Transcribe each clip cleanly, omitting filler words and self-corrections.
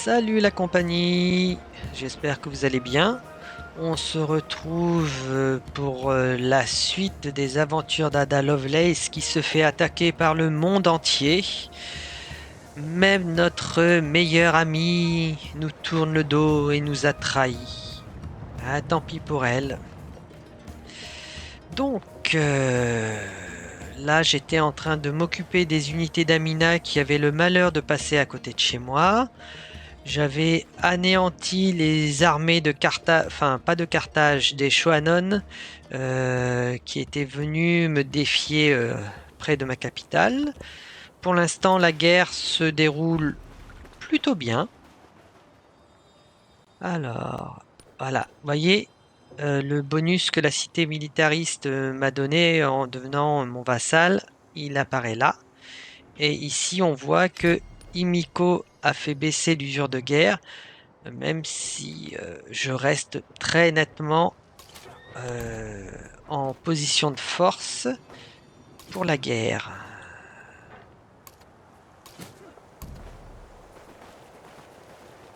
Salut la compagnie, j'espère que vous allez bien. On se retrouve pour la suite des aventures d'Ada Lovelace qui se fait attaquer par le monde entier. Même notre meilleure amie nous tourne le dos et nous a trahis. Ah, tant pis pour elle. Donc, là, j'étais en train de m'occuper des unités d'Amina qui avaient le malheur de passer à côté de chez moi. J'avais anéanti les armées de Carthage, enfin pas de Carthage, des Choanon, qui étaient venus me défier près de ma capitale. Pour l'instant, la guerre se déroule plutôt bien. Alors, voilà, vous voyez le bonus que la cité militariste m'a donné en devenant mon vassal, il apparaît là. Et ici, on voit que Himiko a fait baisser l'usure de guerre. Même si je reste très nettement en position de force pour la guerre.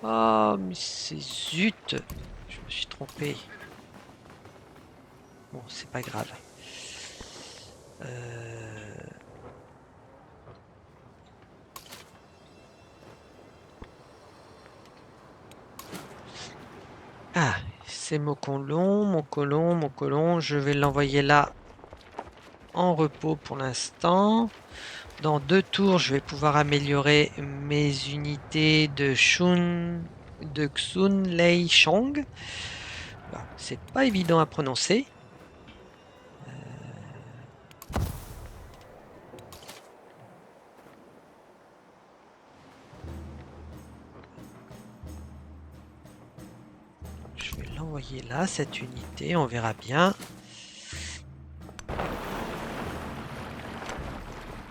Oh, mais c'est zut! Je me suis trompé. Bon, c'est pas grave. Ah, c'est mon colon, mon colon, mon colon. Je vais l'envoyer là en repos pour l'instant. Dans 2 tours, je vais pouvoir améliorer mes unités de Xun Lei Shong. Voilà, c'est pas évident à prononcer. Je vais l'envoyer là, cette unité, on verra bien.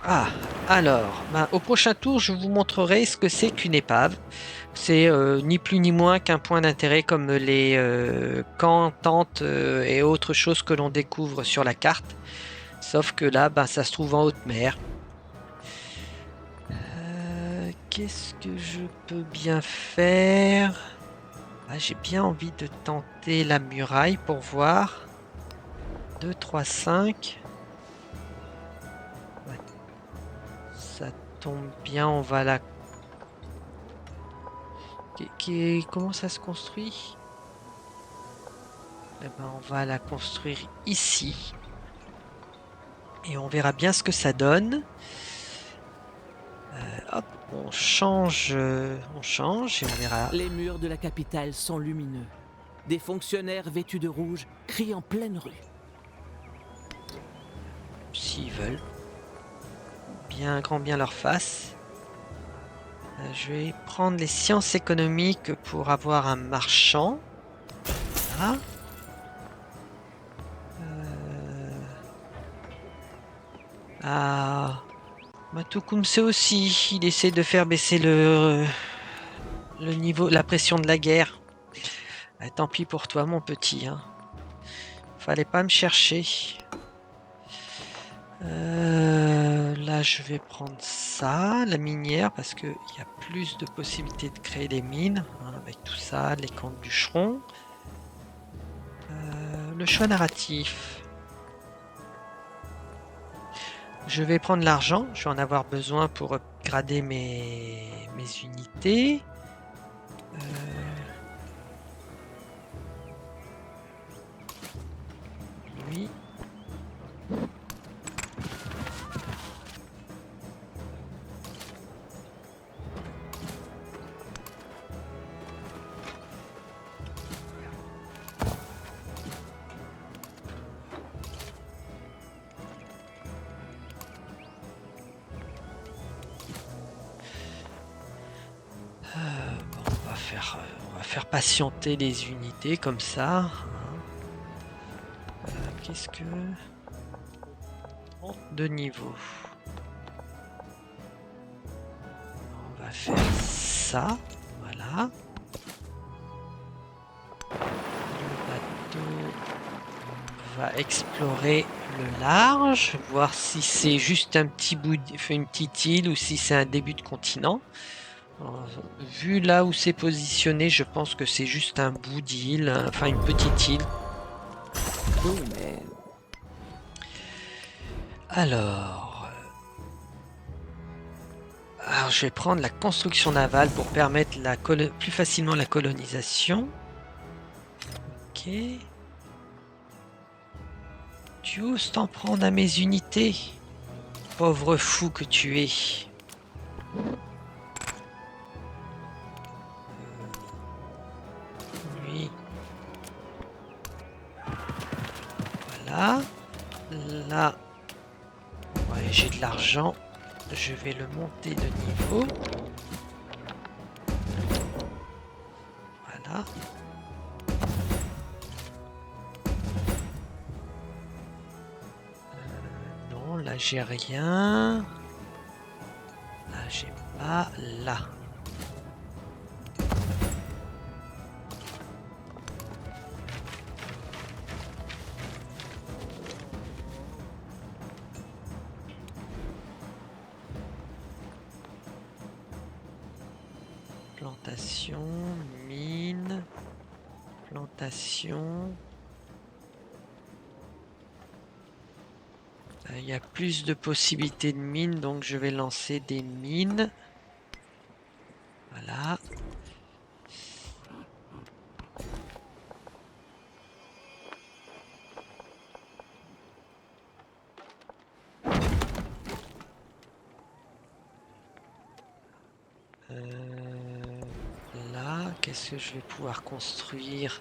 Ah, alors, au prochain tour, je vous montrerai ce que c'est qu'une épave. C'est ni plus ni moins qu'un point d'intérêt comme les camps, tentes et autres choses que l'on découvre sur la carte. Sauf que là, ça se trouve en haute mer. Qu'est-ce que je peux bien faire? J'ai bien envie de tenter la muraille pour voir. 2, 3, 5. Ouais. Ça tombe bien, on va la... Comment ça se construit? Eh ben, on va la construire ici. Et on verra bien ce que ça donne. Hop, on change et on verra. Les murs de la capitale sont lumineux. Des fonctionnaires vêtus de rouge crient en pleine rue. S'ils veulent. Bien grand bien leur face. Je vais prendre les sciences économiques pour avoir un marchand. Voilà. Ah, Matukumse aussi, il essaie de faire baisser le niveau, la pression de la guerre. Tant pis pour toi, mon petit. Hein. Fallait pas me chercher. Là, je vais prendre ça, la minière, parce qu'il y a plus de possibilités de créer des mines, hein, avec tout ça, les camps de bûcherons. Le choix narratif. Je vais prendre l'argent, je vais en avoir besoin pour upgrader mes unités. Lui. On va faire patienter les unités comme ça. Hein. Qu'est-ce que... de niveau. On va faire ça. Voilà. Le bateau va explorer le large, voir si c'est juste un petit bout, une petite île ou si c'est un début de continent. Alors, vu là où c'est positionné, je pense que c'est juste un bout d'île, enfin une petite île. Oui, mais Alors, je vais prendre la construction navale pour permettre plus facilement la colonisation. Ok. Tu oses t'en prendre à mes unités, pauvre fou que tu es. Lui. Voilà. Là. Ouais, j'ai de l'argent. Je vais le monter de niveau. Voilà. Non, là j'ai rien. Là j'ai pas. Là. Plantation, mine, plantation. Il y a plus de possibilités de mines, donc je vais lancer des mines. Voilà. Là, qu'est-ce que je vais pouvoir construire?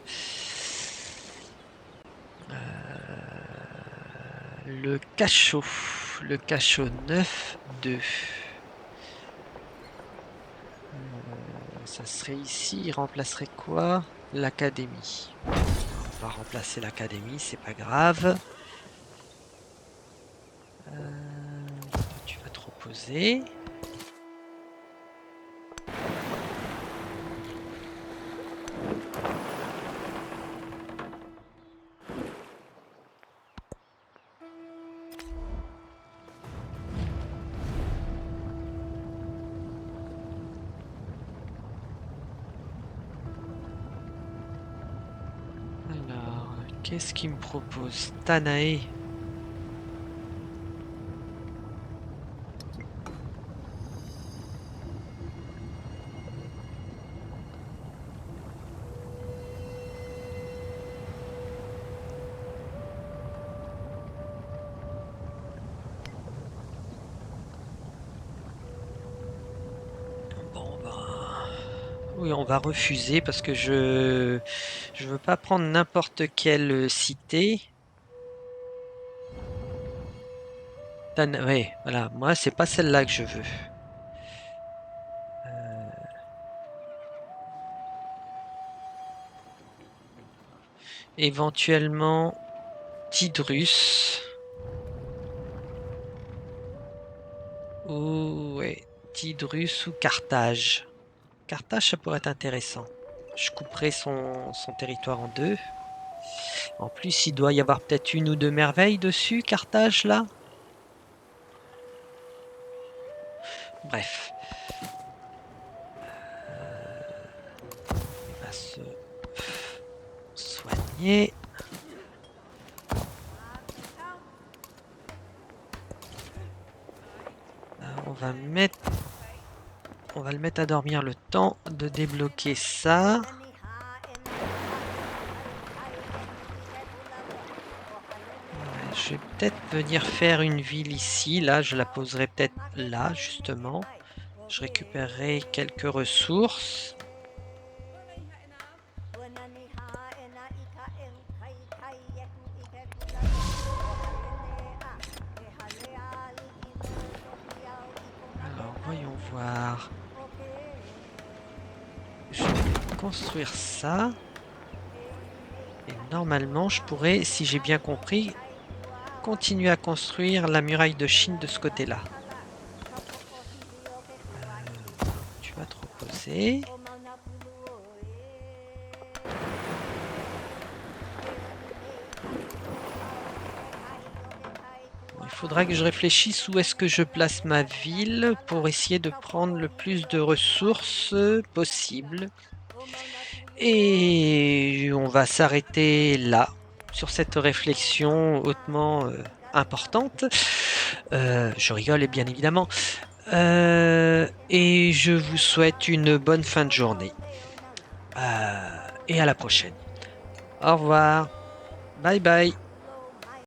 Le cachot 9-2. Ça serait ici, il remplacerait quoi? L'académie. On va remplacer l'académie, c'est pas grave. Tu vas te reposer. Alors, qu'est-ce qu'il me propose? Tanae. Bon, ben... Oui, on va refuser parce que je veux pas prendre n'importe quelle cité. Ouais, voilà, moi c'est pas celle-là que je veux. Éventuellement Tidrus. Ou ouais, Tidrus ou Carthage. Carthage, ça pourrait être intéressant. Je couperai son territoire en deux. En plus, il doit y avoir peut-être une ou deux merveilles dessus, Carthage, là. Bref. Il va se soigner. Là, on va le mettre à dormir le temps de débloquer ça. Ouais, je vais peut-être venir faire une ville ici. Là, je la poserai peut-être là, justement. Je récupérerai quelques ressources. Alors, voyons voir. Je vais construire ça. Et normalement, je pourrais, si j'ai bien compris, continuer à construire la muraille de Chine de ce côté-là. Tu vas te reposer. Il faudra que je réfléchisse où est-ce que je place ma ville pour essayer de prendre le plus de ressources possible. Et on va s'arrêter là, sur cette réflexion hautement importante. Je rigole, bien évidemment. Et je vous souhaite une bonne fin de journée. Et à la prochaine. Au revoir. Bye bye.